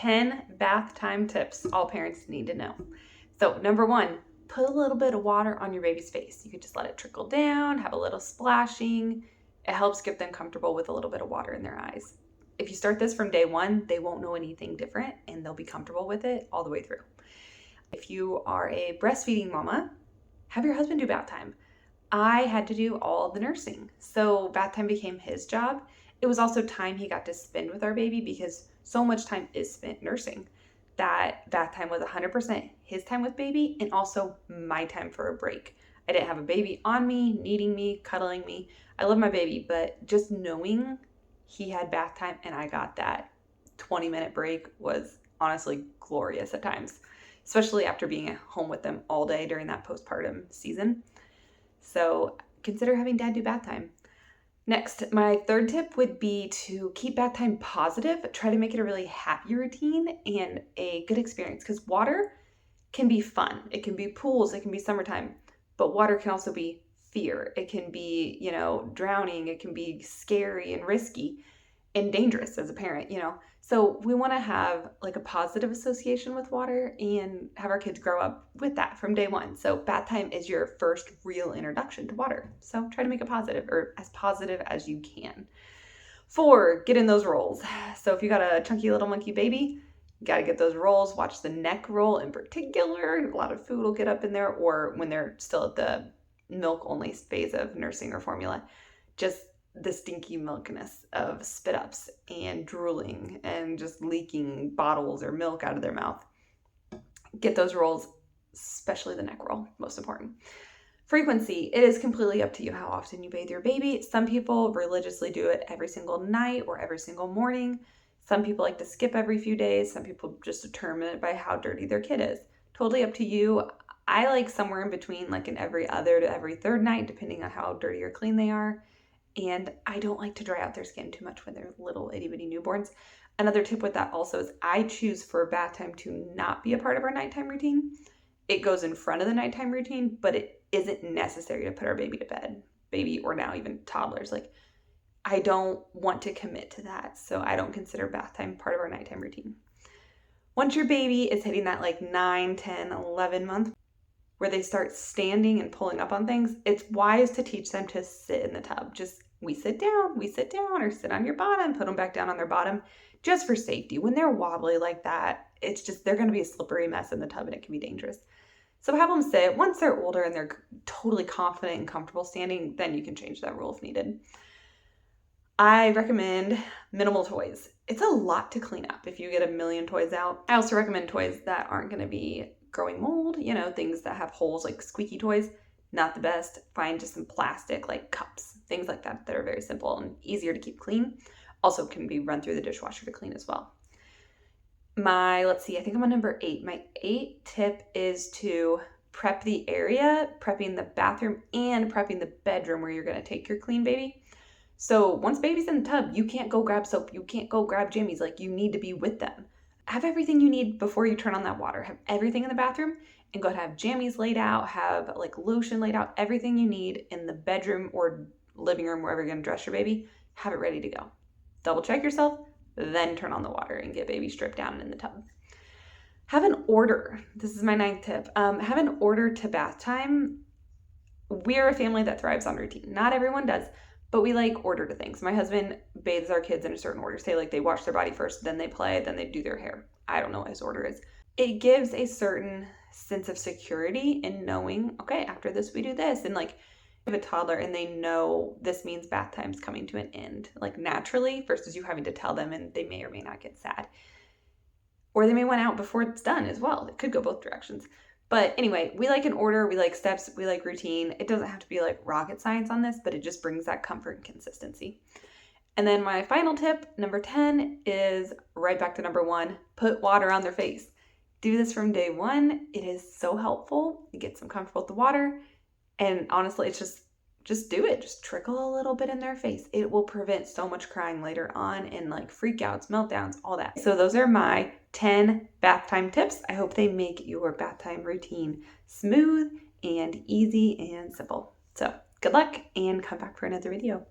10 bath time tips all parents need to know. So number one, put a little bit of water on your baby's face. You could just let it trickle down, have a little splashing. It helps get them comfortable with a little bit of water in their eyes. If you start this from day one, they won't know anything different and they'll be comfortable with it all the way through. If you are a breastfeeding mama, have your husband do bath time. I had to do all the nursing, so bath time became his job. It was also time he got to spend with our baby because so much time is spent nursing that bath time was 100% his time with baby and also my time for a break. I didn't have a baby on me, needing me, cuddling me. I love my baby, but just knowing he had bath time and I got that 20-minute break was honestly glorious at times, especially after being at home with them all day during that postpartum season. So consider having dad do bath time. Next, my third tip would be to keep bath time positive. Try to make it a really happy routine and a good experience because water can be fun. It can be pools, it can be summertime, but water can also be fear. It can be, drowning. It can be scary and risky and dangerous as a parent, So we want to have like a positive association with water and have our kids grow up with that from day one. So bath time is your first real introduction to water. So try to make it positive or as positive as you can. 4, get in those rolls. So if you got a chunky little monkey baby, you got to get those rolls. Watch the neck roll in particular. A lot of food will get up in there, or when they're still at the milk only phase of nursing or formula, just the stinky milkiness of spit ups and drooling and just leaking bottles or milk out of their mouth. Get those rolls, especially the neck roll, most important. Frequency, it is completely up to you how often you bathe your baby. Some people religiously do it every single night or every single morning. Some people like to skip every few days. Some people just determine it by how dirty their kid is. Totally up to you. I like somewhere in between, like an every other to every third night, depending on how dirty or clean they are. And I don't like to dry out their skin too much when they're little itty bitty newborns. Another tip with that also is I choose for bath time to not be a part of our nighttime routine. It goes in front of the nighttime routine, but it isn't necessary to put our baby to bed, baby or now even toddlers. Like, I don't want to commit to that, so I don't consider bath time part of our nighttime routine. Once your baby is hitting that like 9, 10, 11 month where they start standing and pulling up on things, it's wise to teach them to sit in the tub. Just we sit down, or sit on your bottom, put them back down on their bottom, just for safety. When they're wobbly like that, it's just, they're going to be a slippery mess in the tub and it can be dangerous. So have them sit. Once they're older and they're totally confident and comfortable standing, then you can change that rule if needed. I recommend minimal toys. It's a lot to clean up if you get a million toys out. I also recommend toys that aren't going to be growing mold, things that have holes, like squeaky toys. Not the best. Find just some plastic, like cups, things like that are very simple and easier to keep clean. Also can be run through the dishwasher to clean as well. I think I'm on number 8. My 8 tip is to prep the area, prepping the bathroom and prepping the bedroom where you're going to take your clean baby. So once baby's in the tub, you can't go grab soap. You can't go grab jammies. Like, you need to be with them. Have everything you need before you turn on that water. Have everything in the bathroom and go ahead and have jammies laid out, have like lotion laid out, everything you need in the bedroom or living room, wherever you're going to dress your baby. Have it ready to go. Double check yourself, then turn on the water and get baby stripped down in the tub. Have an order. This is my 9th tip. Have an order to bath time. We're a family that thrives on routine. Not everyone does, but we like order to things. My husband bathes our kids in a certain order. Say like they wash their body first, then they play, then they do their hair. I don't know what his order is. It gives a certain sense of security in knowing, okay, after this we do this. And like, have a toddler and they know this means bath time's coming to an end, like naturally, versus you having to tell them and they may or may not get sad. Or they may want out before it's done as well. It could go both directions. But anyway, we like an order, we like steps, we like routine. It doesn't have to be like rocket science on this, but it just brings that comfort and consistency. And then my final tip, number 10, is right back to number 1, put water on their face. Do this from day one. It is so helpful. You get them comfortable with the water. And honestly, it's just do it. Just trickle a little bit in their face. It will prevent so much crying later on and like freakouts, meltdowns, all that. So those are my 10 bath time tips. I hope they make your bath time routine smooth and easy and simple. So good luck and come back for another video.